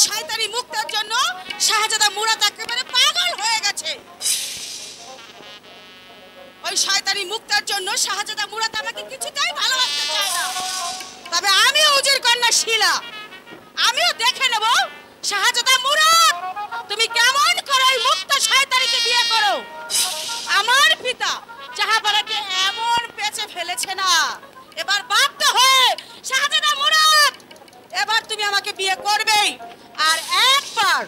শয়তানি মুক্তার জন্য শাহজাদা মুরাদ একেবারে পাগল হয়ে গেছে। ওই শয়তানি মুক্তার জন্য শাহজাদা মুরাদ আমাকে কিছুতেই ভালোবাসতে চায় না। তবে আমিও উজির কন্যা শিলা, আমিও দেখে নেব শাহজাদা মুরাদ তুমি কেমন করে ওই মুক্তা শয়তানিকে বিয়ে করো। আমার পিতা জাহাপানাকে এমন পেঁচে ফেলেছে না, এবার বাধ্য হয়ে শাহজাদা মুরাদ এবার তুমি আমাকে বিয়ে করবেই। আর একবার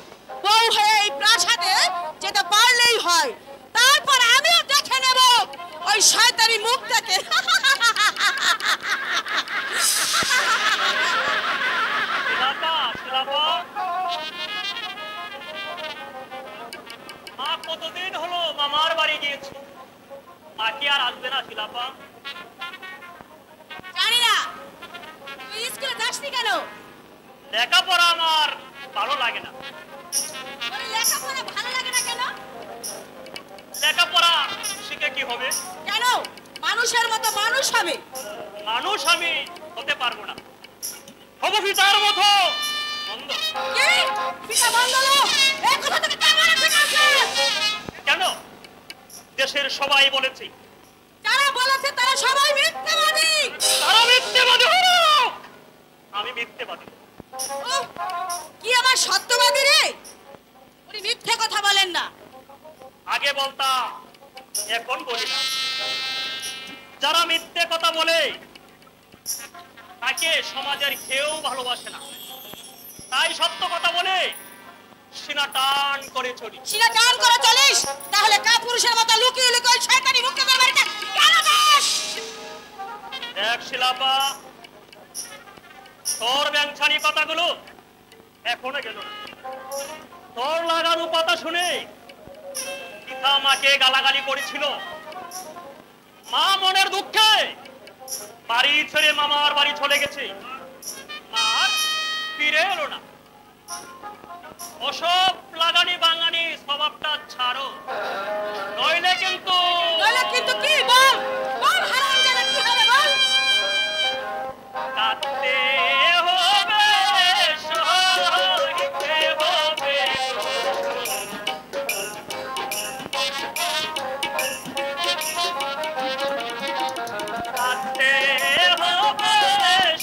বউ হয়ে এই প্রাসাদে যেতে পারলেই হয়, তারপর আমিও দেখে নেব ওই শয়তানি মুক্তাকে। মা কতদিন হলো মামার বাড়ি গিয়েছে, মা কি আর আসবে না শিলাপা? জানি না। তুই স্কুলে যাসনি কেন? লেখাপড়া আমার ভালো লাগে না। লেখাপড়া ভালো লাগে না কেন? লেখাপড়া শিখে কি হবে? কেন? মানুষের মতো মানুষ হবে। মানুষ আমি হতে পারবো না, হব পিতার মতো মন্দ। কি? পিতা মন্দ? এই কথা থেকে কে বলেছে কাউকে? কেন? দেশের সবাই বলেছে। যারা বলেছে তারা সবাই মিথ্যাবাদী। তারা মিথ্যাবাদী হলো, আমি মিথ্যাবাদী। কি আমার সত্যবাদী রে? উনি মিথ্যে কথা বলেন না। আগে বলতাম, এখন বলি না। যারা মিথ্যে কথা বলে তাকে সমাজের কেউ ভালোবাসে না, তাই সত্য কথা বলে সিনা টান করে চলি। সিনা টান করে চলিস? তাহলে কাপুরুষের মতো লুকিয়ে লুকিয়ে শয়তানি মুক্তাদের বাড়িতে কেন যাস? দেখ শিলাপা, তোর ব্যাংছানি পাতাগুলো এখনো গেল না। তোর লাগানো পাতা শুনে পিতা মাকে গালাগালি করেছিল, মা মনের দুঃখে বাড়ি ছেড়ে মামার বাড়ি চলে গেছে, আর ফিরে এলো না। ওসব লাগানি বাঙানি স্বভাবটা ছাড়ো, নইলে কিন্তু কি বল? বল হারামজাদা কি হবে বল? কাঁদতে হবে, সহিতে হবে। কাঁদতে হবে,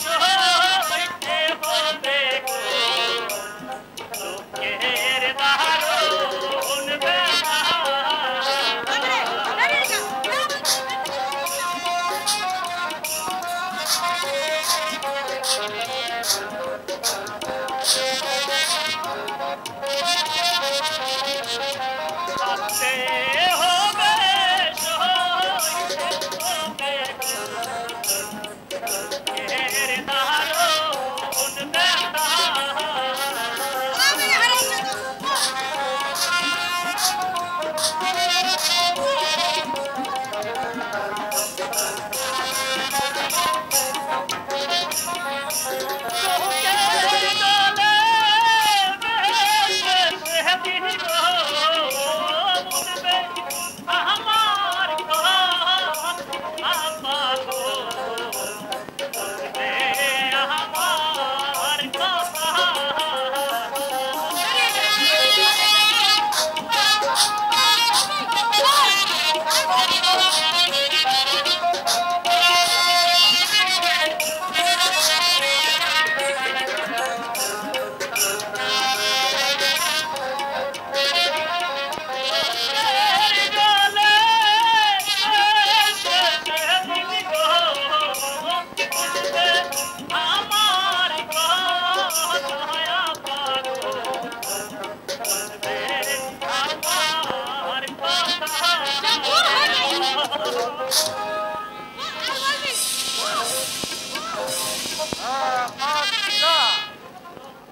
সহিতে হবে। লোকের দারুণ ব্যথা। কাঁদতে হবে, সহিতে হবে। লোকের দারুণ ব্যথা।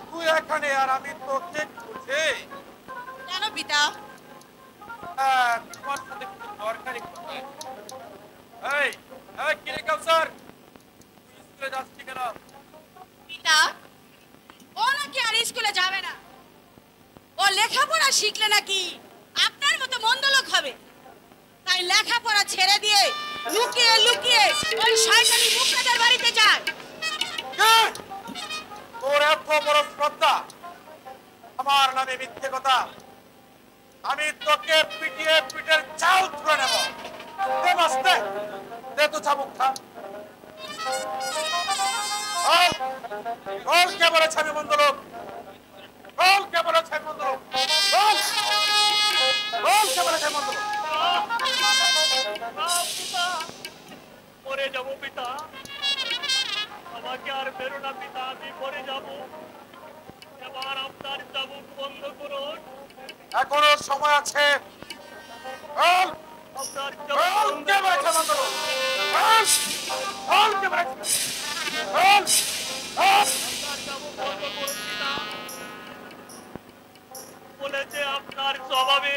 তুই এখানে আর আমি তোকে খুঁজে কেন পিতা? তোমার সাথে কিছু দরকারি কথা। এই এই কি রে কাউসার, তুই স্কুলে যাচ্ছি কেন? পিতা, ও নাকি আর স্কুলে যাবে না। ও লেখাপড়া শিখলে নাকি আপনার মতো মন্দ লোক হবে, তাই লেখাপড়া ছেড়ে দিয়ে লুকিয়ে লুকিয়ে ওই শয়তানি মুক্তাদের বাড়িতে যায়। তোর এত বড় শ্রদ্ধা, আমার নামে মিথ্যে কথা, আমি তোকে পিটিয়ে পিঠের চাল তুলে নেব। দে বাস্তে, দে তো চাবুক খা। বল কে বলেছে আমি মন্দ লোক? বল কে বলেছে আমি মন্দ লোক? বল বল কে বলেছে আমি মন্দ লোক? পিতা, মরে যাব পিতা, আমাকে আর বেরো না পিতা, আমি মরে যাব। এবার আপনার চাবুক বন্ধ করুন। এখনো সময় আছে। বল আপনার বল কে বলেছে মন্দ লোক? বল বল কে বলেছে? বল চাবুক বন্ধ করুন পিতা। বলেছে আপনার স্বভাবে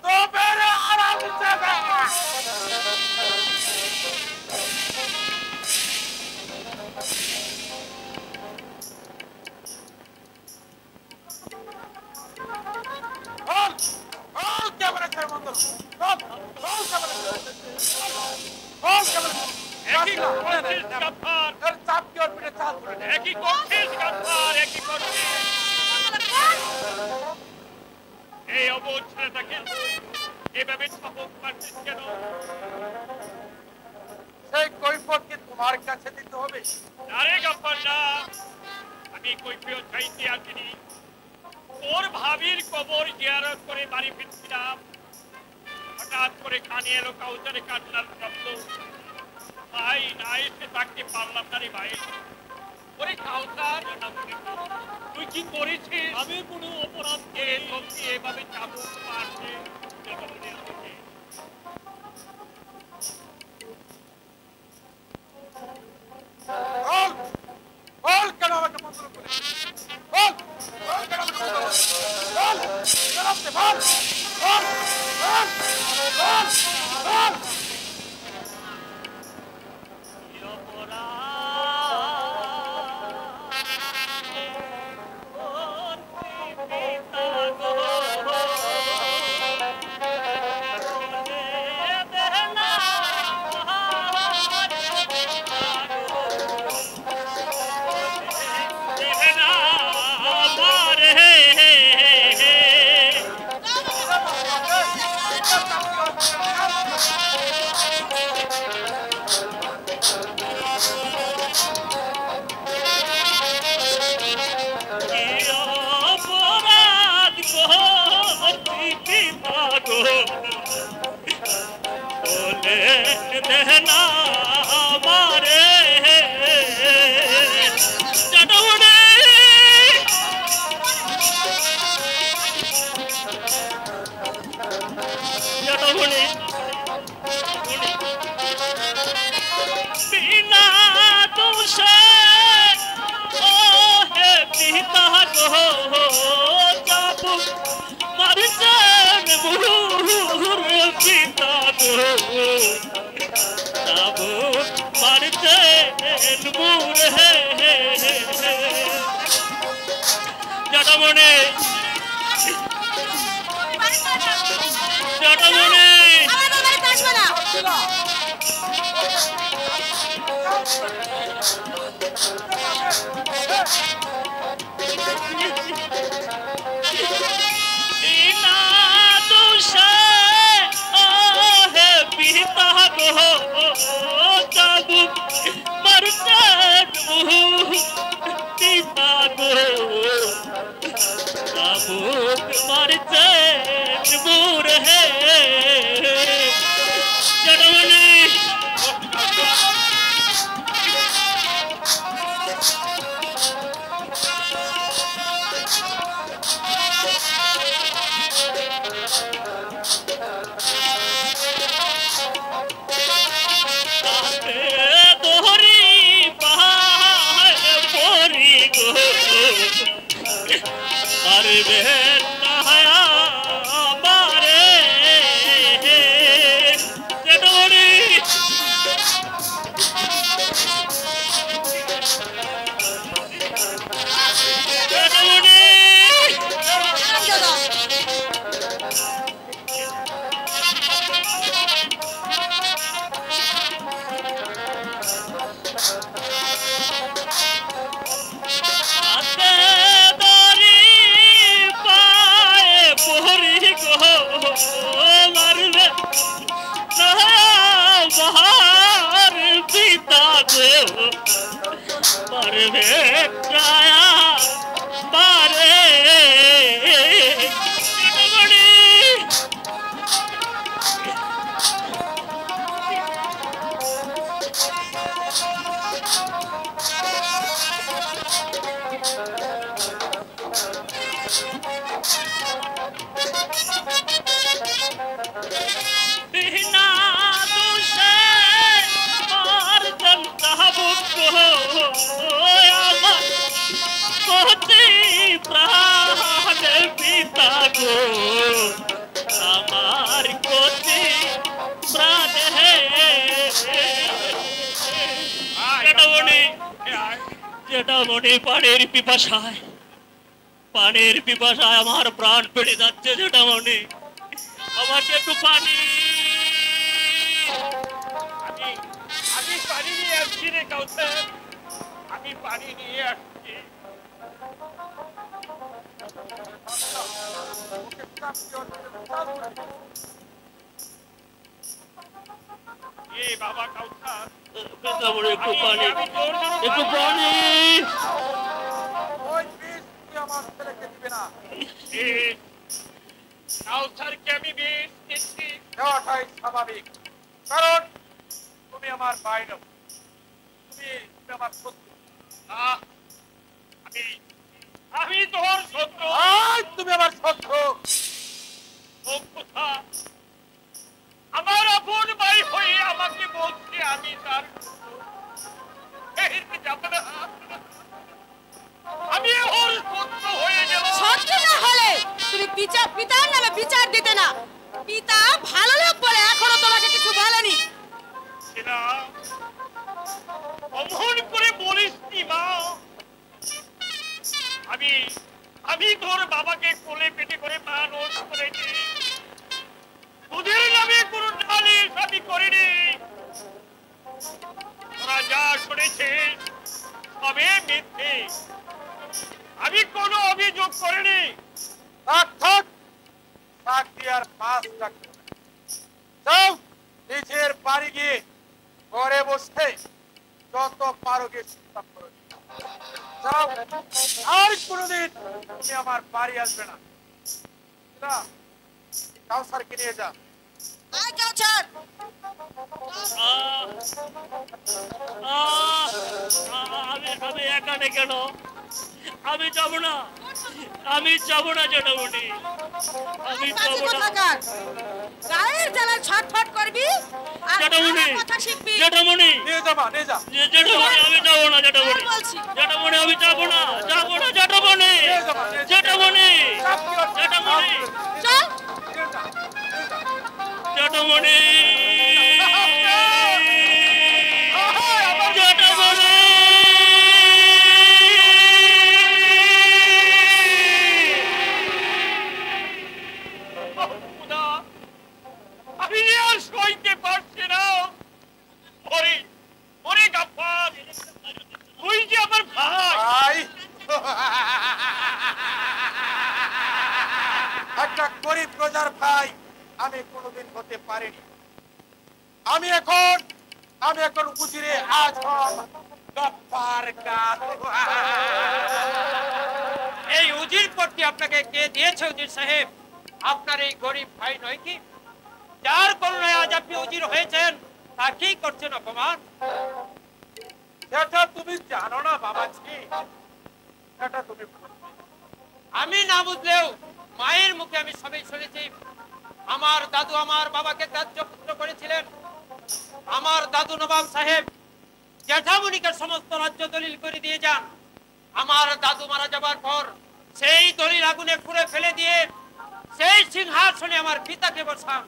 তো বেরে আরাম যাবে। বল বল কে বলেছে মন্দ লোক? বল বল কে বলেছে? বল কে বলেছে? একই করছিস গাফার, এর চাপ কি ওর পিঠে চাল তুলে নে। একই করছিস গাফার, একই করছিস। এই অবোধ ছেলেটাকে এভাবে চাবুক মারছিস কেন? সেই কৈফিয়ত কি তোমার কাছে দিতে হবে? আরে গাফার না, আমি কৈফিয়ত চাইতে আসিনি। তোর ভাবির কবর জিয়ারত করে বাড়ি ফিরছিলাম, হঠাৎ করে কানে এলো কাউসারে কান্নার শব্দ। ভাই না এসে থাকতে পারলাম না রে ভাই। ওরে কাউসার, তুই কি করেছিস? আমি কোনো অপরাধ করে সত্যি এভাবে চাবুক মারছে। বল বল কেন আমাকে মন্দ লোক বলেছিস? বল বল কেন আমাকে মন্দ লোক বলেছিস? বল জনাবতে বল বল বল বল বল। अरे बेटा मारे बिना तुझसे और जनता बुको আমার কোটি প্রাণ পিতা গো আমার কোটি প্রাণ হে জেঠামণি পানির পিপাসায় আমার প্রাণ পেড়ে যাচ্ছে জেঠামণি আমাকে একটু পানি আমি আমি পানি নিয়ে আসছি রে কাউসার, আমি পানি নিয়ে আসছি। এ বাবা কাউসার, জেঠামণি একটু পানি একটু পানি ওই বিষ তুই আমার ছেলেকে দিবে না। কাউসারকে আমি বিষ দিচ্ছি, দেওয়াটাই স্বাভাবিক, কারণ তুমি আমার ভাই নও, তুমি আমার শত্রু। আমি আমি তোর শত্রু। তুমি আমার শত্রু। আমার আপন ভাই হয়ে আমাকে বলছে আমি তার আমি ওর শত্রু হয়ে গেল। শত্রু না হলে তুমি পিতার নামে বিচার দিতে না। পিতা ভালো লোক বলে এখনো তোমাকে কিছু বলেনি। অমন করে বলিস নি মা। আমি আমি তোর বাবাকে কোলে পেটে করে মানুষ করেছি, তোদের নামে কোনো নালিশ আমি করিনি। তোরা যা শুনেছিস সবে মিথ্যে, আমি কোনো অভিযোগ করিনি। নিজের বাড়ি গিয়ে ঘরে বসে যত পারো গিয়ে চিন্তা করো। যাও, আর কোনোদিন তুমি আমার বাড়ি আসবে না। কাউসারকে নিয়ে যা। আয় কাউসার, আমি এখানে কেন? আমি যাব না জেঠামণি, আমি যাব না। গায়ের জ্বালায় ছটফট করবি আর জেঠামণি, আমার কথা শিখবি। জেঠামণি নিয়ে যাবা, নিয়ে যা। জেঠামণি আমি যাব না জেঠামণি, বলছি জেঠামণি আমি যাব না জেঠামণি, জেঠামণি, জেঠামণি, চল। জেঠামণি, জেঠামণি। আমি আর সইতে পারছি না। ওরে ওরে গাফফার, তুই যে আমার ভাই। একটা গরিব প্রজার ভাই আমি কোনোদিন হতে পারিনি। আমি এখন উজিরে আজম গাফফার কাদ। এই উজির পদটি আপনাকে কে দিয়েছে উজির সাহেব? আপনার এই গরিব ভাই নয় কি? যার করুণায় আজ আপনি উজির হয়েছেন, তা কি করছেন অপমান? সেটা তুমি জানো না বাবাজি, সেটা তুমি আমি না বুঝলেও মায়ের মুখে আমি সবই শুনেছি। আমার দাদু আমার বাবাকে ত্যায্য পুত্র করেছিলেন। আমার দাদু নবাব সাহেব জেঠামণিকে সমস্ত রাজ্য দলিল করে দিয়ে যান। আমার দাদু মারা যাবার পর সেই দলিল আগুনে পুড়ে ফেলে দিয়ে সেই সিংহাসনে আমার পিতাকে বসান।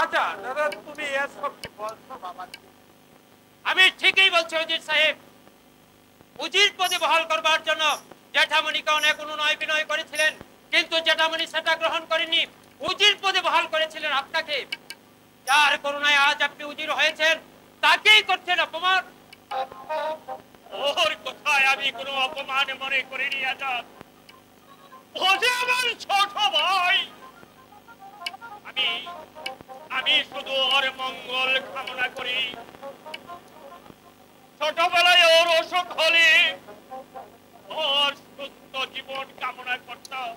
আচ্ছা দাদা, তুমি এসব কি বলছো বাবাজি? আমি ঠিকই বলছি উজির সাহেব। উজির পদে বহাল করবার জন্য জেঠামণিকে অনেক অনুনয় বিনয় করেছিলেন, কিন্তু জেঠামণি সেটা গ্রহণ করেননি। উজির পদে বহাল করেছিলেন আপনাকে। যার করুণায় আজ আপনি উজির হয়েছেন, তাকেই করছেন অপমান। ওর কথায় আমি কোনো অপমান মনে করিনি আজাদ। ও যে আমার ছোট ভাই। আমি শুধু ওর মঙ্গল কামনা করি। ছোটবেলায় ওর অসুখ হলে ওর সুস্থ জীবন কামনা করতাম।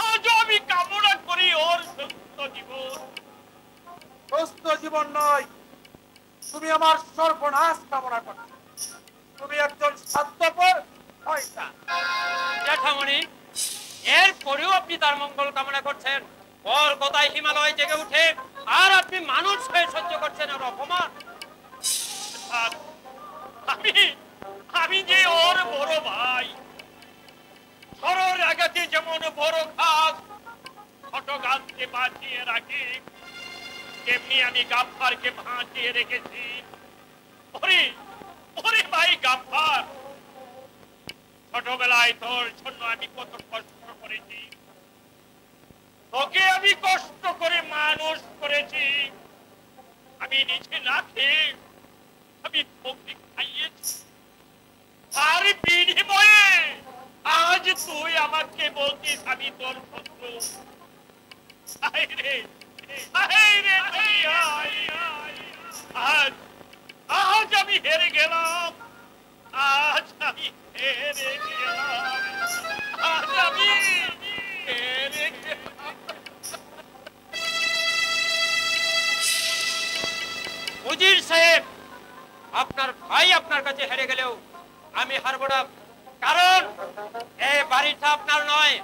আজও আমি কামনা করি ওর সুস্থ জীবন। সুস্থ জীবন নয়, তুমি আমার সর্বনাশ কামনা করো। তুমি একজন স্বার্থপর শয়তান। মঙ্গল কামনা করছেন, ওর কথায় হিমালয় জেগে উঠে, আর আপনি মানুষ হয়ে সহ্য করছেন ওর অপমান। আর আমি আমি যে ওর বড় ভাই, সরর আগাতে যেমন বড় গাছ ছোট গাছকে বাঁচিয়ে রাখি, তেমনি আমি গাফফারকে বাঁচিয়ে রেখেছি। ওরে ওরে ভাই গাফফার, ছোটবেলায় তোর জন্য আমি কত কষ্ট করেছি, তোকে আমি কষ্ট করে মানুষ করেছি। আমি নিজে না খেয়ে আমি তোকে খাইয়েছি, আর বিনিময়ে আজ তুই আমাকে বলছিস আমি তোর শত্রু। আয় রে, আয় রে দুনিয়া, আজ আজ আমি হেরে গেলাম, আজ আমি হেরে গেলাম, আজ আমি হেরে গেলাম। উজির সাহেব, আপনার ভাই আপনার কাছে হেরে গেলেও আমি হারবো না, কারণ এই বাড়িটা আপনার নয়,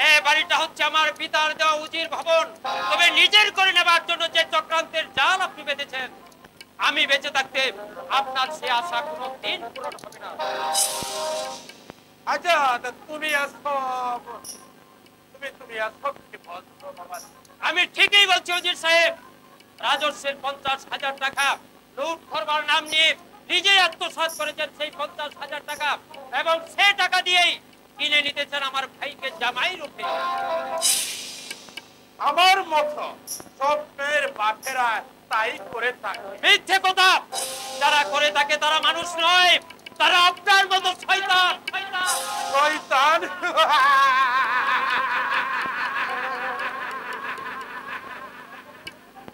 এই বাড়িটা হচ্ছে আমার পিতার দেওয়া উজির ভবন। তবে নিজের করে নেবার জন্য যে চক্রান্তের জাল আপনি বেঁধেছেন, আমি বেঁচে থাকতে আপনার সে আশা কোনো দিন পূরণ হবে না। আচ্ছা, তা তুমি আসো, তুমি আসো কি বলছো বাবা? আমি ঠিকই বলছি উজির সাহেব, রাজস্বের 50,000 টাকা লুট করবার নাম নিয়ে নিজেই আত্মসাৎ করেছেন সেই 50,000 টাকা, এবং সে টাকা দিয়েই কিনে নিতেছেন আমার ভাইকে জামাই রূপে। আমার মতো স্বপ্নের বাপেরা তাই করে থাকে। মিথ্যে কথা, যারা করে থাকে তারা মানুষ নয়, তারা আপনার মতো শয়তান। শয়তান?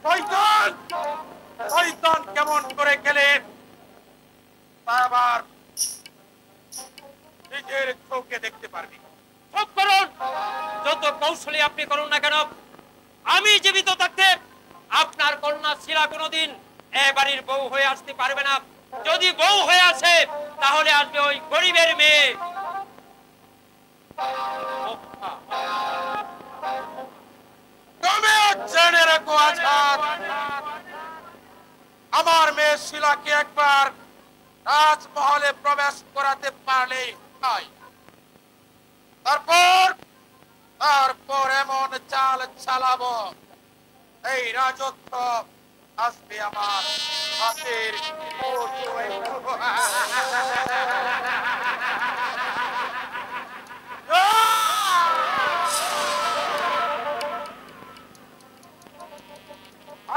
শয়তান? শয়তান কেমন করে খেলে তা আবার নিজের চোখে দেখতে পারবি। চুপ করুন, যত কৌশলী আপনি করুন না কেন, আমি জীবিত থাকতে আপনার কন্যা শিলা কোনোদিন এ বাড়ির বউ হয়ে আসতে পারবে না। যদি বউ হয়ে আসে তাহলে আসবে ওই গরিবের মেয়ে। তুমিও জেনে রাখো আজাদ, আমার মেয়ে শিলাকে একবার রাজমহলে প্রবেশ করাতে পারলেই হয়। তারপর এমন চাল চালাবো, এই রাজত্ব আসবে আমার হাতের মুঠোয়।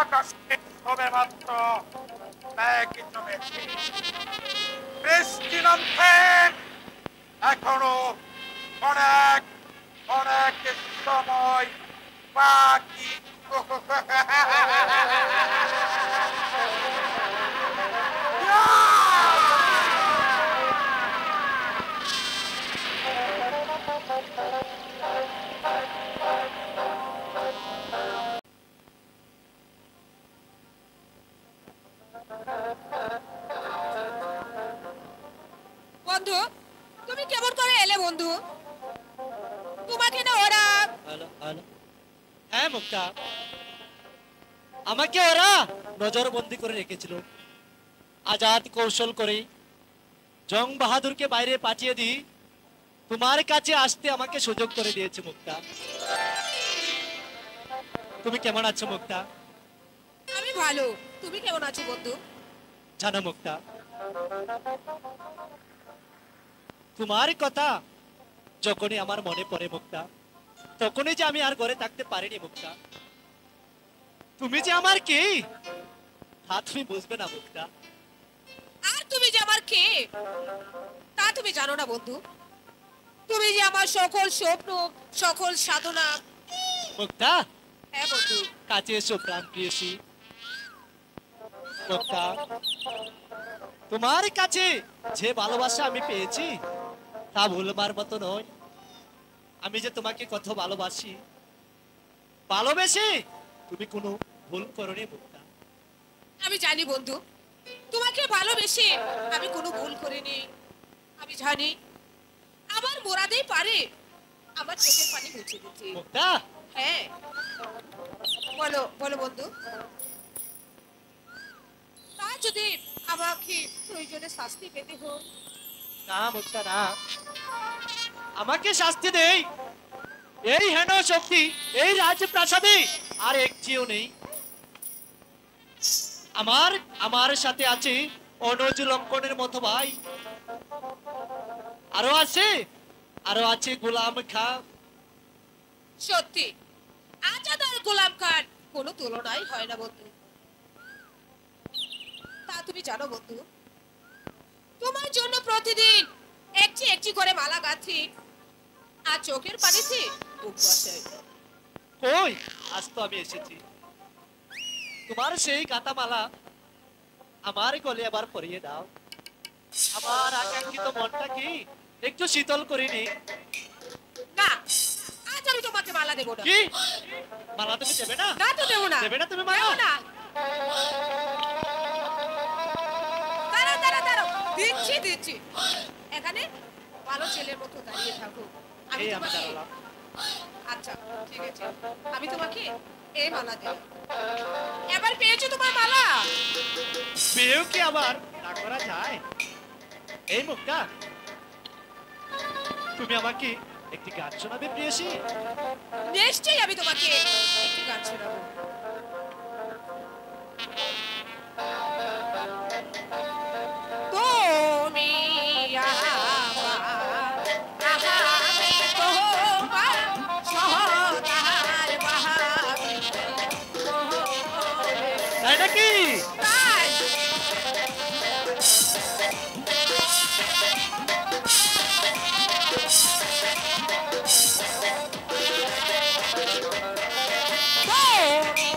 আকাশে সবে মাত্র মেঘ জমেছে, বৃষ্টি নামছে, এখনো অনেক অনেক সময় বাকি। বন্ধু, তুমি কেমন করে এলে বন্ধু? তোমাকে না ওরা হ্যাঁ মুক্তা, আমাকে ওরা নজরবন্দি করে রেখেছিল। আজাদ কৌশল করে জং বাহাদুরকে বাইরে পাঠিয়ে দিই তোমার কাছে আসতে আমাকে সুযোগ করে দিয়েছে মুক্তা। তুমি কেমন আছো মুক্তা? আমি ভালো, তুমি কেমন আছো বন্ধু? জানো মুক্তা, তোমার কথা যখনই আমার মনে পড়ে মুক্তা, তখনই যে আমি আর ঘরে থাকতে পারিনি মুক্তা। তুমি যে আমার কি তা তুমি বুঝবে না মুক্তা। আর তুমি যে আমার কে তা তুমি জানো না বন্ধু। তুমি যে আমার সকল স্বপ্ন, সকল সাধনা। মুক্তা, হ্যাঁ বন্ধু। কাছে এসো প্রাণ প্রিয়সী। মুক্তা, তোমার কাছে যে ভালোবাসা আমি পেয়েছি তা ভুলবার মতো নয়। আমি যে তোমাকে কত ভালোবাসি, ভালোবেসে তুমি কোনো ভুল করোনি মুক্তা। আমি জানি বন্ধু, তোমাকে ভালোবেসে আমি কোনো ভুল করিনি। আমি জানি আমার মোরাদেই পারে আমার চোখের পানি মুছে দিচ্ছি। মুক্তা, হ্যাঁ, বলো বলো বন্ধু। তা যদি আমাকে প্রয়োজনে শাস্তি পেতে হোক? না মুক্তা না, আমাকে শাস্তি দেই এই হেন শক্তি এই রাজপ্রাসাদে আর একটিও নেই। আমার আমার সাথে আছে অনুজ লঙ্কনের মতো ভাই, আরো আছে গোলাম খা। সত্যি আজাদ আর গোলাম খান কোনো তুলনাই হয় না বন্ধু। তা তুমি জানো বন্ধু, তোমার জন্য প্রতিদিন একটি একটি করে মালা গাঁথি আর চোখের পানিতে বুক বসাই। কই, আজ তো আমি এসেছি, তোমার সেই গাঁথামালা আমার গলে আবার পরিয়ে দাও। আমার আকাঙ্ক্ষিত মনটা কি একটু শীতল করিনি। না, আজ আমি তোমাকে মালা দেবো না। কি মালা তুমি দেবে না? না তো দেবো না। দেবে না তুমি মালা? দেবো না। দাঁড়াও দাঁড়াও দাঁড়াও, দিচ্ছি দিচ্ছি। এখানে ভালো ছেলের মতো দাঁড়িয়ে থাকো। আমি এই আমি তোমাকে, দাঁড়ালাম। আচ্ছা ঠিক আছে, আমি তোমাকে এই মালা দেব। এবার পেয়েছো তোমার মালা? পেয়েও কি আবার না করা যায়? এই মুক্তা, তুমি আমাকে একটি গান শোনাবে প্রিয়সী? নিশ্চয়ই আমি তোমাকে একটি গান শোনাবো। তুমি তাই নাকি? Oh!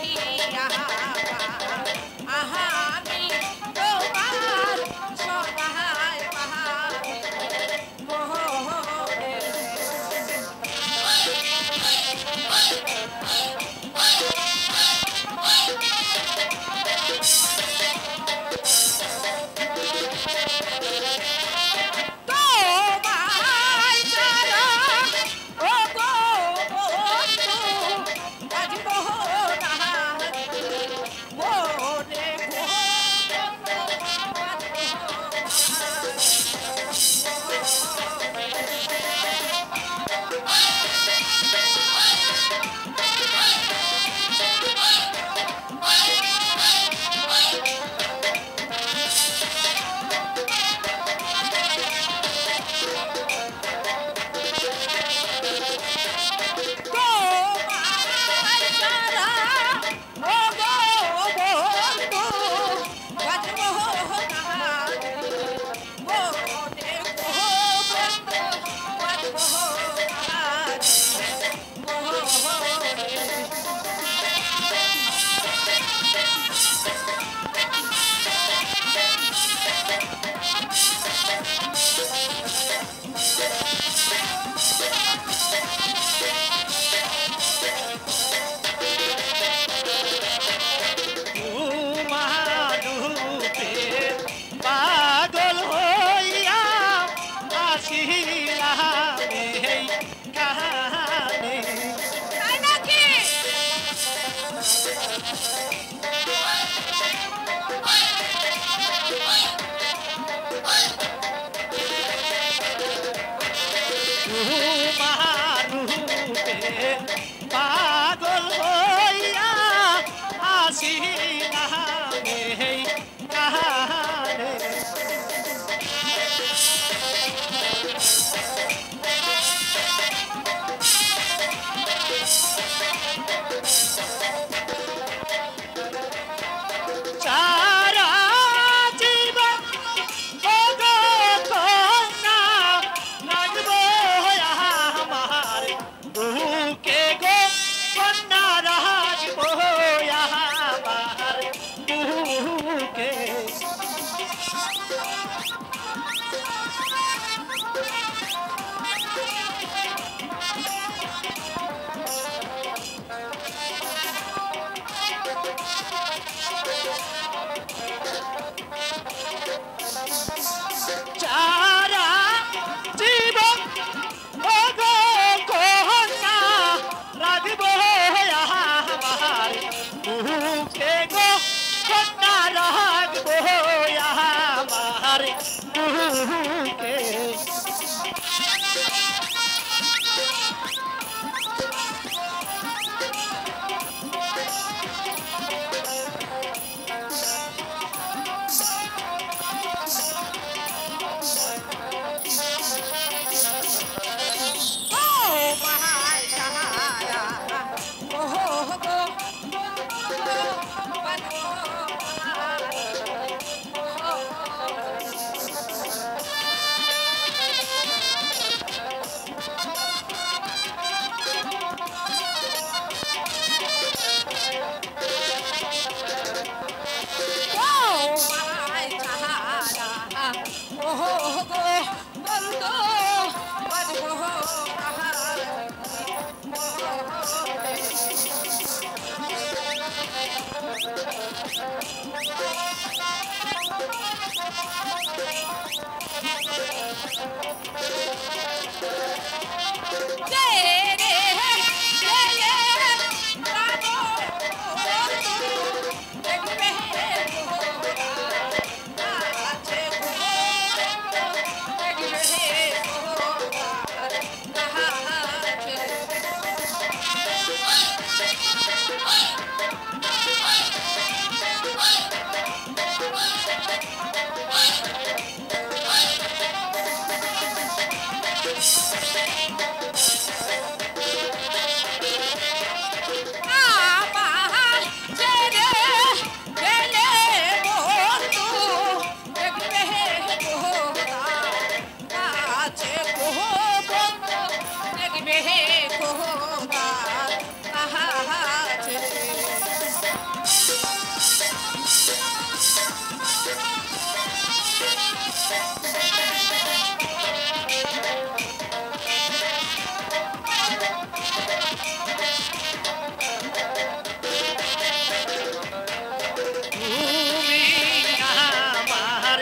তুমি আমার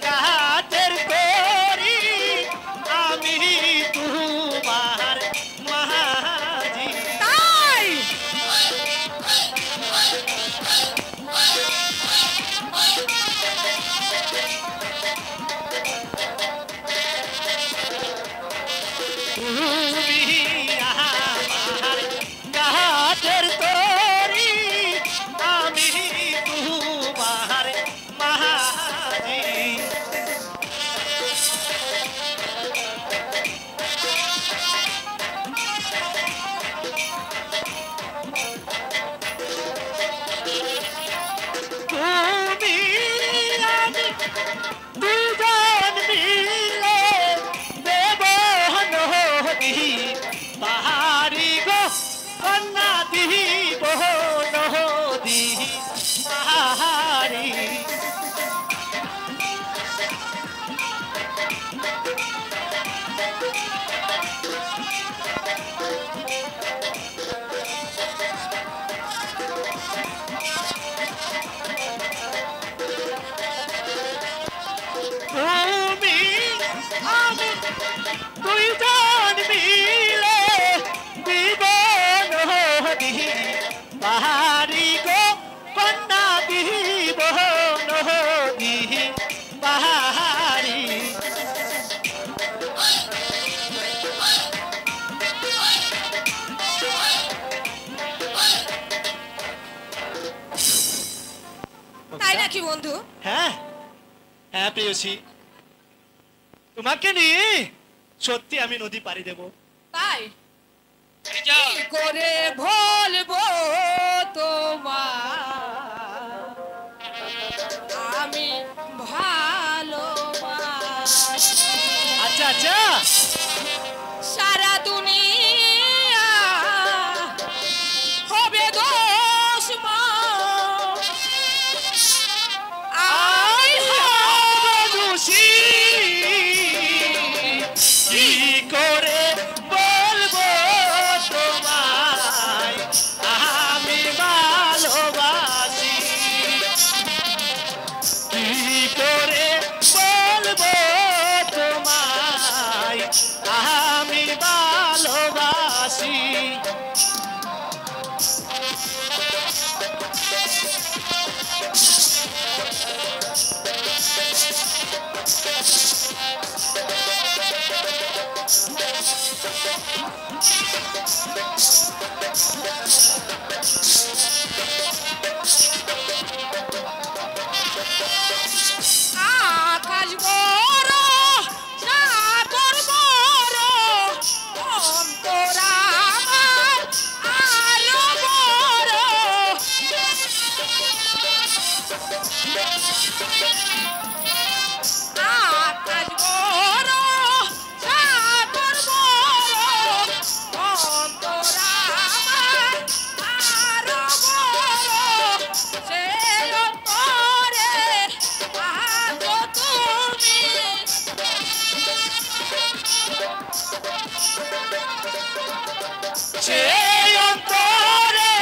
কাছের তরি, আমি তোমার মাঝি। তাই তুমি আমার কাছের তরি, আমি তোমার মাঝি। তুমি আমি দুজন মিলে দেব নদী পাহাড়ি গো, কন্যা দিব নদী পাহাড়ি। তুমি আমি দুইজন মিলে দিব নদী পাহাড়ি গো, কন্যা দিব নদী পাহাড়ি। তাই নাকি বন্ধু? হ্যাঁ হ্যাঁ প্রিয়সী, তোমাকে নিয়ে সত্যি আমি নদী পাড়ি দেব। তাই কি করে বলবো তোমার আমি ভালোবাসি। আচ্ছা আচ্ছা, সারা দুনিয়া হবে দুশমন, আমি হব দোষী কি করে বলবো তোমায় আমি ভালোবাসি। কি করে বলবো তোমায় আমি ভালোবাসি। আকাশ বড় সাগর বড়, অন্তর আমার আরো বড়। আকাশ বড় সাগর বড়, অন্তর আমার আরো বড়। সে অন্তরে আছো তুমি, সে অন্তরে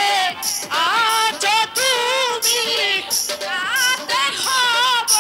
আছো তুমি, রাতে হব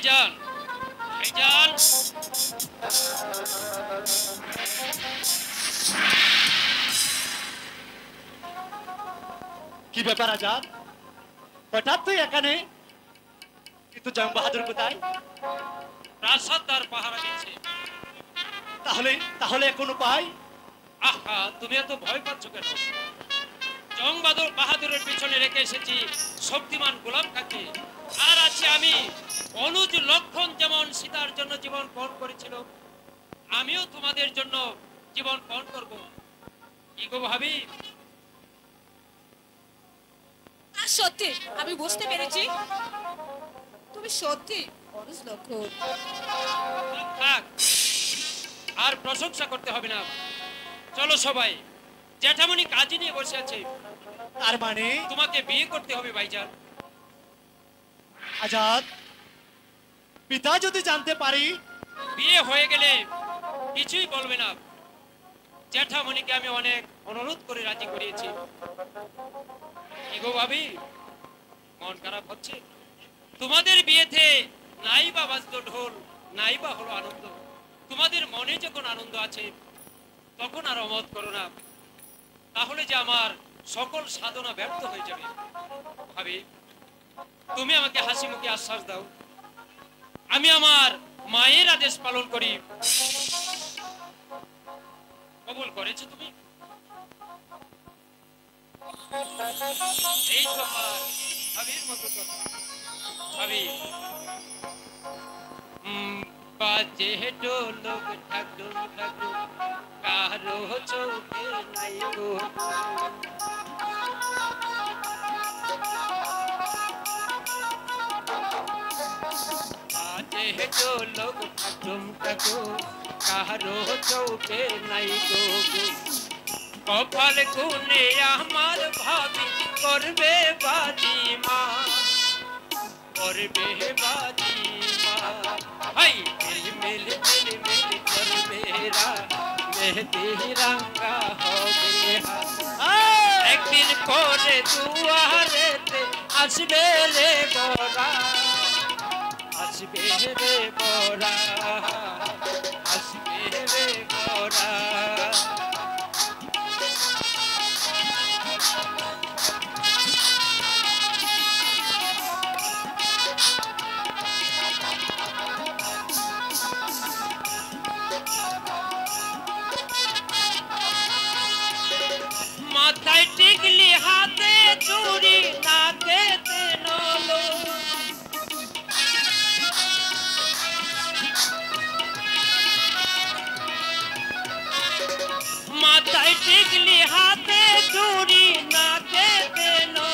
ভাইজান, ভাইজান, কি ব্যাপার আজাদ, হঠাৎ তুই এখানে? কিন্তু জং বাহাদুর কোথায়? প্রাসাদ তার পাহারা দিচ্ছে। তাহলে তাহলে এখন উপায়? আহা, তুমি এত ভয় পাচ্ছ কেন? জং বাহাদুরের পিছনে রেখে এসেছি শক্তিমান গোলাম খাকে, আর আছে আমি অনুজ লক্ষণ। যেমন সীতার জন্য জীবন পণ করেছিল, আমিও তোমাদের জন্য জীবন পণ করব। কি গো ভাবি? আর সত্যি আমি বুঝতে পেরেছি তুমি সত্যি অনুজ লক্ষণ। থাক, আর প্রশংসা করতে হবে না। চলো সবাই, জ্যাঠামণি কাজী নিয়ে বসে আছে, তার মানে তোমাকে বিয়ে করতে হবে ভাইজান। আজাদ, পিতা যদি জানতে পারি? বিয়ে হয়ে গেলে কিছুই বলবে না। জ্যাঠামণিকে আমি অনেক অনুরোধ করে রাজি করিয়েছি। কি গো ভাবি, মন খারাপ হচ্ছে? তোমাদের বিয়েতে নাই বা বাজলো ঢোল, নাই বা হলো আনন্দ। তোমাদের মনে যখন আনন্দ আছে তখন আর অমত করো না, তাহলে যে আমার সকল সাধনা ব্যর্থ হয়ে যাবে। ভাবি, তুমি আমাকে হাসি মুখে আশ্বাস দাও, আমি আমার মায়ের আদেশ পালন করি। কবুল করেছো তুমি? এই তো আমার ভাবির মতো কথা। ভাবি, বাজে ঢোলক ঠাকুর ঠাকুর, কারো চোখে নাই গো। বাজে ঢোলক ঠাকুর ঠাকুর, কারো চোখে নাই গো। কপাল গুনে আমার ভাবি করবে বাজি মা, করবে বাজি মা। হাই মিল মিল মিল মিল করবে রা, মেহেদি রঙ্গা হবে হা। একদিন পরে দুয়ারেতে আসবে রে গোরা, আসবে রে গোরা, আসবে রে গোরা। মাথায় টিকলি, হাতে চুড়ি, নাকে তেনলো। মাথায় টিকলি, হাতে চুড়ি, নাকে তেনলো।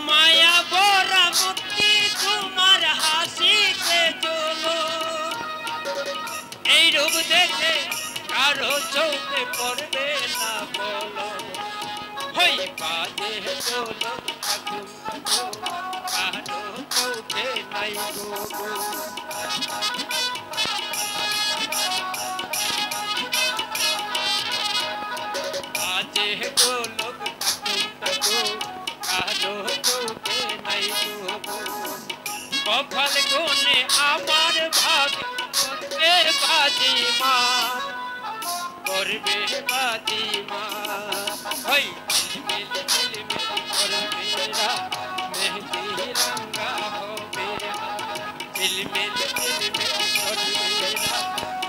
মায়া বরা মুক্তি তোমার হাসিতে চলো। এই রূপ দেখে কারো চোখে পড়বে না বলো। হই বাজে চলো ঠাকুর ঠাকুর, কারো চোখে নাই গো। বাজে গোলক ঠাকুর ঠাকুর, কারো চোখে নাই গো। কপাল গুনে আমার ভাবি করবে বাজি মা, করবে বাজি মা। হই মিল মিল মিল করবে রা, মেহেদি রঙ্গা হবে হা। মিল মিল মিল মিল করবে রা,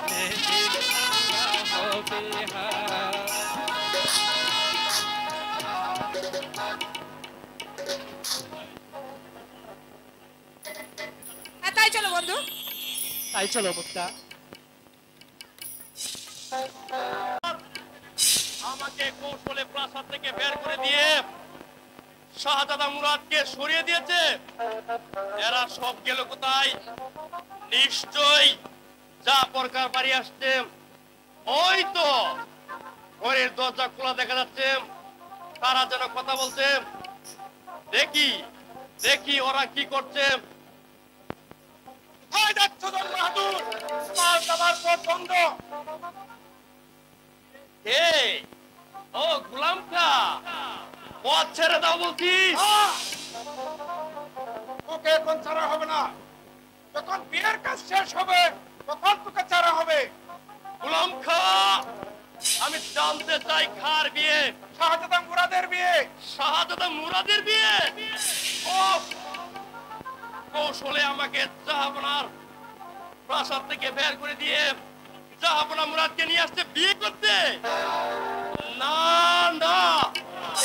মেহেদি রঙ্গা হবে হা। হ্যাঁ তাই চলো বন্ধু। তাই চলো মুক্তা। আমাকে কৌশলে প্রাসাদ থেকে বের করে দিয়ে শাহজাদা মুরাদকে সরিয়ে দিয়েছে। এরা সব গেল কোথায়? নিশ্চয়ই যা প্রকার বাড়ি আসছে। ওই তো ঘরের দরজা খোলা দেখা যাচ্ছে, তারা যেন কথা বলছে। দেখি দেখি ওরা কি করছে। কোথায় যাচ্ছ জং বাহাদুর? তোমার যাবার পথ বন্ধ। কে? ও গোলাম খা, পথ ছেড়ে দাও বলছি। ওকে এখন ছাড়া হবে না। কাজ শেষ হবে তখন তোকে ছাড়া হবে। গোলাম খা, আমি জানতে চাই কার বিয়ে? শাহজাদা মুরাদের বিয়ে। শাহজাদা মুরাদের বিয়ে? ও কৌশলে আমাকে জাহাপনার প্রাসাদ থেকে বের করে দিয়ে জাহাপনা মুরাদকে নিয়ে আসতে বিয়ে করতে? না না,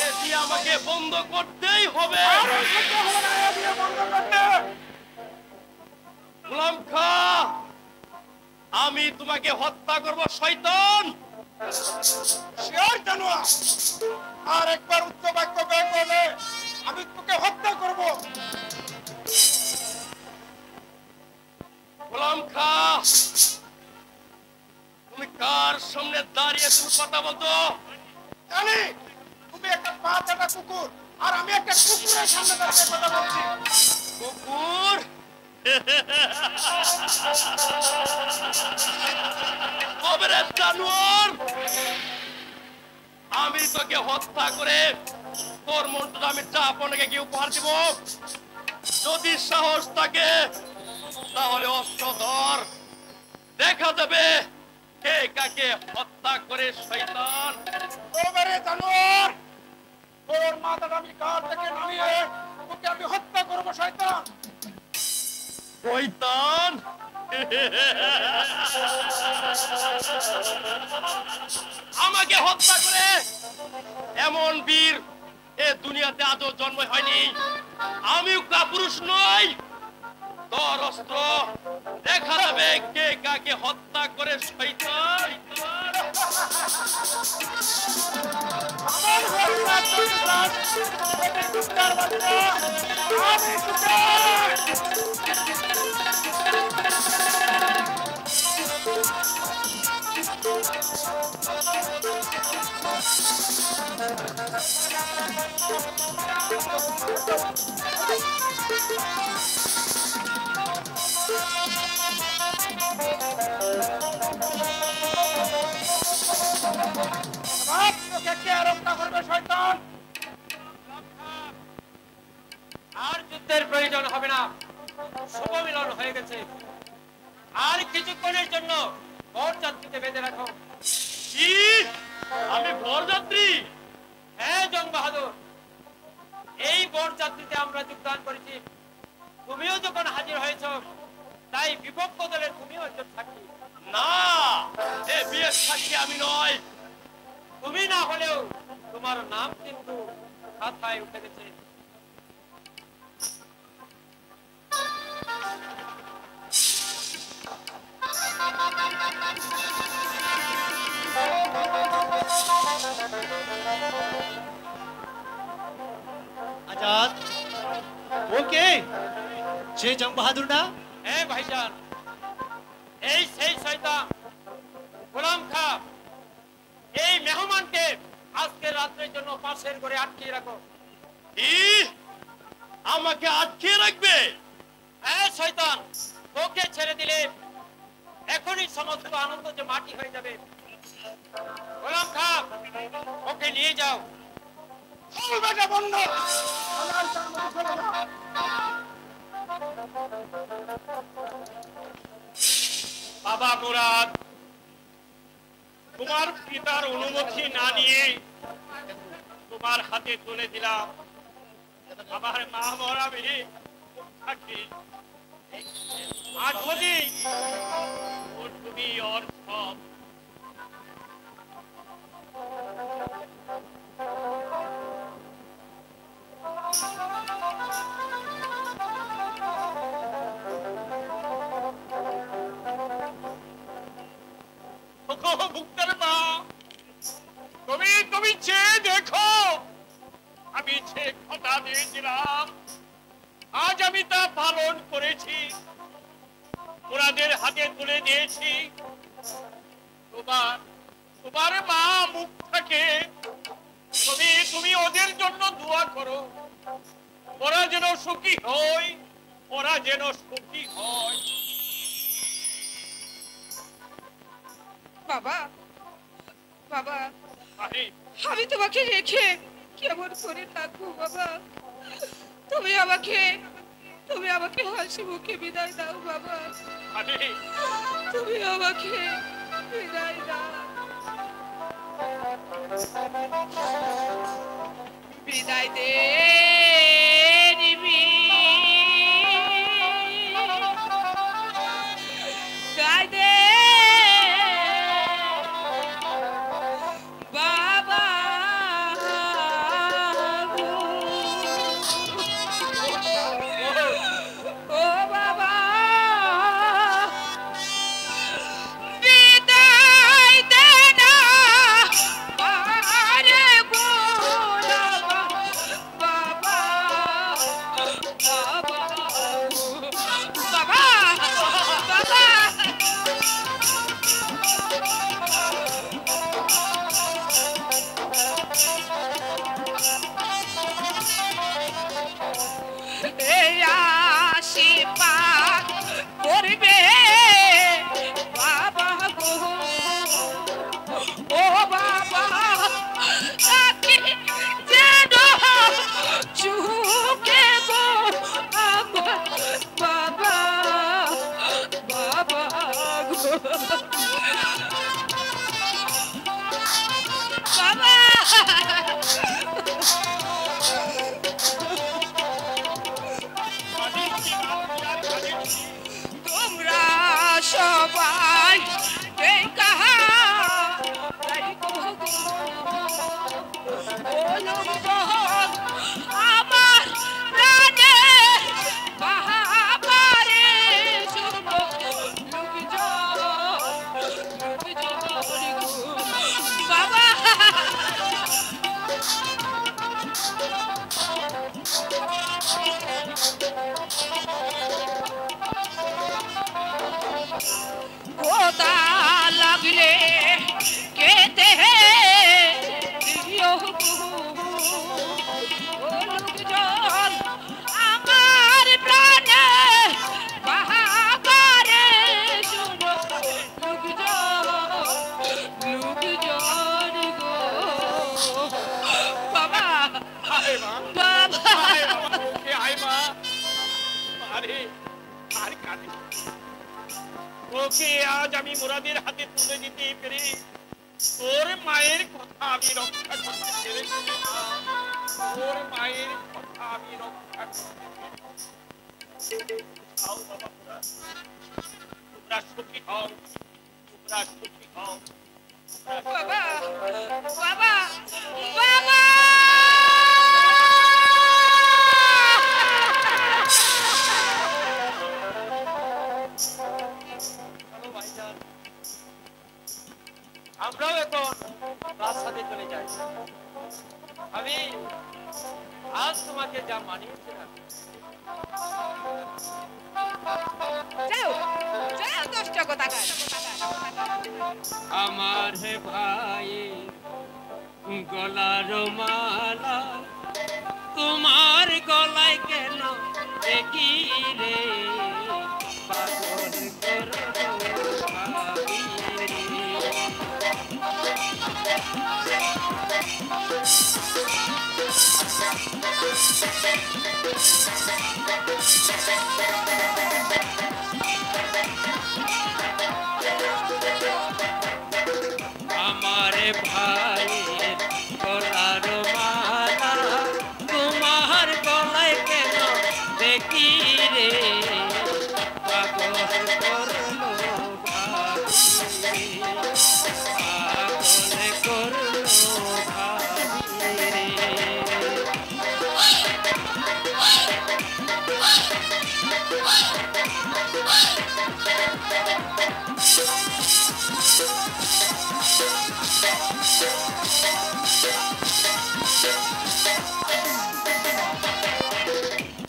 এ বিয়ে আমাকে বন্ধ করতেই হবে। আর সহ্য হবে না এ বিয়ে বন্ধ করতে। গোলাম খা, আমি তোমাকে হত্যা করব শয়তান। শিওর জানোয়ার, আর একবার উচ্চ বাক্য ব্যয় করলে আমি তোকে হত্যা করব। গোলাম খা, তুমি কার সামনে দাঁড়িয়ে তুমি কথা বলতো? জানি তুমি একটা পা চাটা কুকুর, আর আমি একটা কুকুরের সামনে দাঁড়িয়ে কথা বলছি। কুকুর? কবে রে জানোয়ার? আমি তোকে হত্যা করে তোর মনটা আমি জাহাপনাকে কি উপহার দিব? যদি সাহস থাকে তাহলে অস্ত্র ধর, দেখা যাবে কে কাকে হত্যা করে শয়তান। তবে রে জানোয়ার, তোর মাথাটা আমি কার থেকে নামিয়ে তোকে আমি হত্যা করব শয়তান। শয়তান? আমাকে হত্যা করে এমন বীর এ দুনিয়াতে আজও জন্ম হয়নি। আমিও কাপুরুষ নই। তোর অস্ত্র, দেখা যাবে কে কাকে হত্যা করে শয়তান। আমার হত্যা করতে চাস? এতে কুত্তার বাচ্চা, আমি তোকে বাপ, তোকে কে রক্ষা করবে শয়তান? আর যুদ্ধের প্রয়োজন হবে না, শুভ মিলন হয়ে গেছে। আর কিছুক্ষণের জন্য বরযাত্রীতে বেঁধে রাখো। কি? আমি বরযাত্রী? হ্যাঁ জং বাহাদুর, এই বরযাত্রীতে আমরা যোগদান করেছি। তুমিও যখন হাজির হয়েছ, তাই বিপক্ষ দলের তুমিও একজন সাক্ষী। না, এ বিয়ের সাক্ষী আমি নয়। তুমি না হলেও তোমার নাম কিন্তু খাতায় উঠে গেছে। আজাদ, ওকে সে জং বাহাদুর না? হ্যাঁ ভাইজান, এই সেই শয়তান গোলাম খা। এই মেহমানকে আজকে রাত্রের জন্য পাশের ঘরে আটকিয়ে রাখো। কি? আমাকে আটকে রাখবে? হ্যাঁ শয়তান, ওকে ছেড়ে দিলে এখনই সমস্ত আনন্দ যে মাটি হয়ে যাবে। গোলাম খা, ওকে নিয়ে যাও। চলবে না বন্ধ, আমার তার মতো চলে না। বাবা মুরাদ, তোমার পিতার অনুমতি না নিয়ে তোমার হাতে তুলে দিলাম আমার মা মরা মেয়ে মুক্তাকে। আজ যদি তুমি ওর সব মুক্তার মা, তুমি চেয়ে দেখো, আমি যে কথা দিয়েছিলাম আজ আমি তা পালন করেছি। ওনাদের হাতে তুলে দিয়েছি। তোমার মা মুক্তাকে তুমি ওদের জন্য দোয়া করো, ওরা যেন সুখী হয়, ওরা যেন সুখী হয়। বাবা, বাবা, আরে আমি তোমাকে রেখে কেমন করে থাকবো বাবা? তুমি আমাকে তুমি আমাকে হাসি মুখে বিদায় দাও বাবা, আমি তুমি আমাকে বিদায় দাও। বিদায় দে নিবি, বিদায় দে বাবা গো। ও বাবা বিদায় দে না আরে গো বাবা, বাবা বাবা বাবা। এই আশীর্বাদ করবে বাবা গো, ও বাবা তাকে যেন চুকে গো আমার বাবা, বাবা গো বাবা। তোমরা সবাই দেখা আমার প্রাণে বাহাবারে শুনো বাবা। গোদা লাগলে কেতে দিও ও লোকজন আমার প্রাণে বাহাবারে শুনো লোকজন গো বাবা, আয় মা, বাবা আয় বাবা, ওকে আয় মা। আরে আর কাঁদে ওকে আজ আমি মুরাদের হাতে তুলে দিতে পেরে তোর মায়ের কথা আমি রক্ষা করতে পেরেছি মা। তোর মায়ের কথা আমি রক্ষা করতে পেরেছি। খাও বাবা মুরাদ, তোমরা সুখী হও, তোমরা সুখী হও। বাবা, বাবা, বাবা। আমরাও এখন রাস্তাতে চলে যাই। আমি আজ তোমাকে যা মানিয়েছিলাম যাও যাও, দুষ্ট কোথাকার। আমার হে ভাই গলার মালা তোমার গলায় কেন দেখি রে পাগল করো ভাবি আমার ভাইয়ের গলার মালা তোমার গলায় কেন দেখি রে পাগল করলো ভাবি পাগল করলো ভাবি রে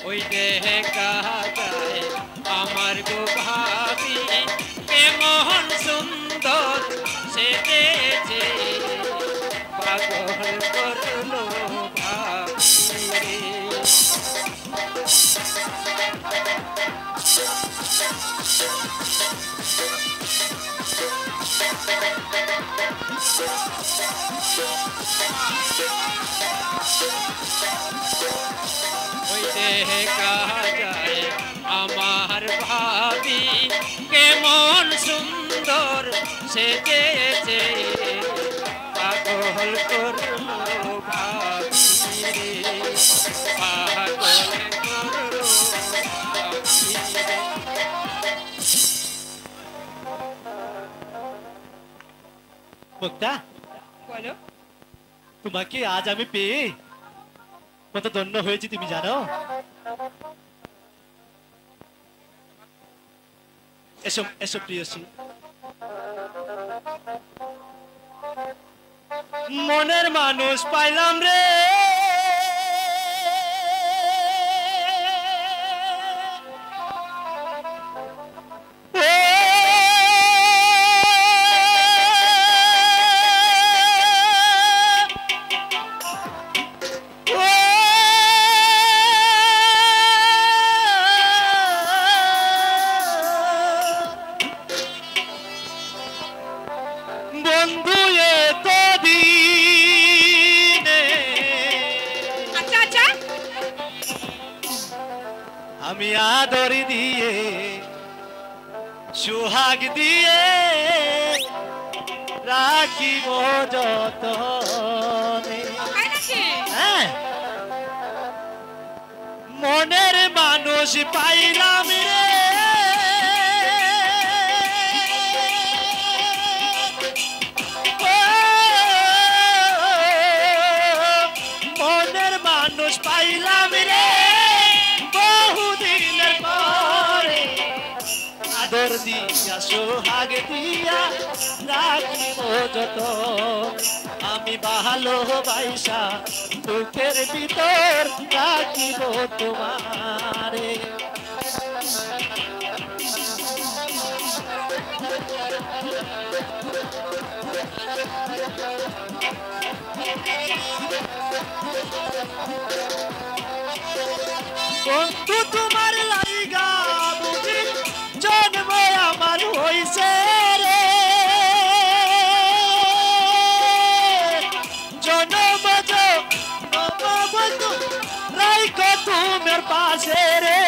ওই দেখা যায় আমার গো ভাবি কেমন সুন্দর সেজেছে পাগল করলো ভাবি রে ওই দেখা যায় আমার ভাবি কেমন সুন্দর সেজেছে, পাগল করলো ভাবি রে, পাগল করলো ভাবি রে। মুক্তা, বলো। তোমাকে আজ আমি পেয়ে কত ধন্য হয়েছি তুমি জানো? এসো এসো প্রিয়সী। মনের মানুষ পাইলাম রে, বন্ধু এতদিনে আচ্ছা আচ্ছা, আমি আদর দিয়ে সুহাগ দিয়ে রাখিব যতনে। তাই নাকি? হ্যাঁ, মনের মানুষ পাইলাম রে, ও, মনের মানুষ পাইলাম রে, বহুদিনের পরে আদর দিয়া সোহাগ দিয়া রাখিব যত। আমি ভালোবাসা বুকের ভিতর রাখিব তোমারে। বন্ধু তোমার লাইগা বুঝি জন্ম আমার হইছে রে, জন্ম বন্ধু রাইখো তোমার পাশে রে।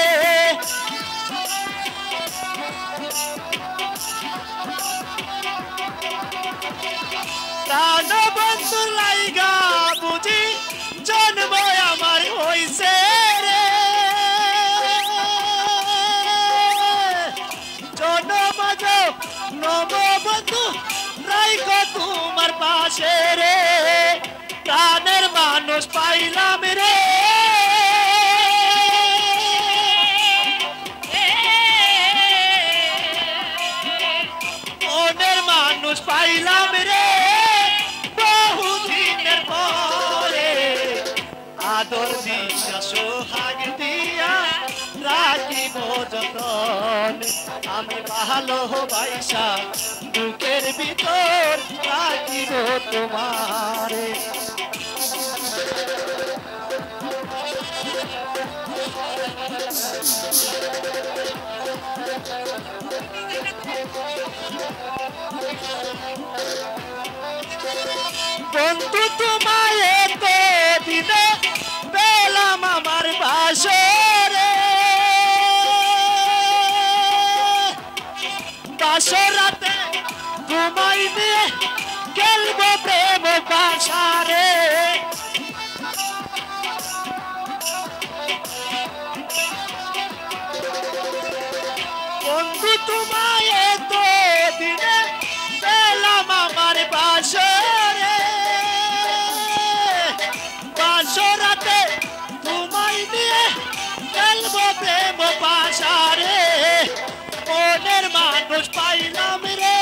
প্রাণ বন্ধু লাইগা বুঝি জন্ম আমার হইছে রে, জন্ম নব বন্ধু রাইখো তোমার পাশে রে। প্রাণের মানুষ পাইলাম রে, মনের মানুষ পাইলাম রে, বহুদিনের পরে আদর দিয়া সোহাগ দিয়া রাখিব যতন। আমি ভালোবাসা বুকের ভিতর রাখিব তোমারে। বন্ধু তোমায় এত দিনে পেলাম আমার বাসরে, বাসরাতে তোমায় নিয়ে খেলবো প্রেম বাসারে। বন্ধু তোমায় এত দিনে পেলাম আমার বাসরে, বাসরাতে তোমায় নিয়ে খেলবো প্রেম বাসারে। মনের মানুষ পাইলাম রে,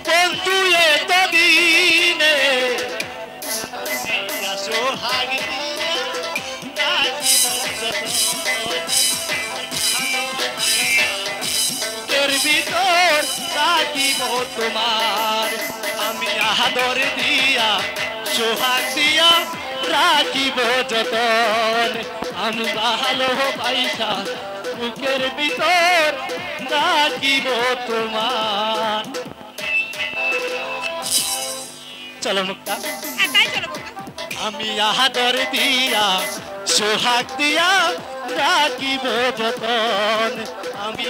বন্ধু এতদিনে সোহাগ দিয়ে বুকের ভিতর রাখিব তোমার। আমি আদর দিয়া সোহাগ দিয়া রাখিব যতন। আমি ভালোবাসা বুকের ভিতর রাখিব তোমার। চলো মুক্তা, হ্যাঁ তাই চলো বন্ধু। আমি আদর দিয়া সোহাগ দিয়া রাখিব যতন আমি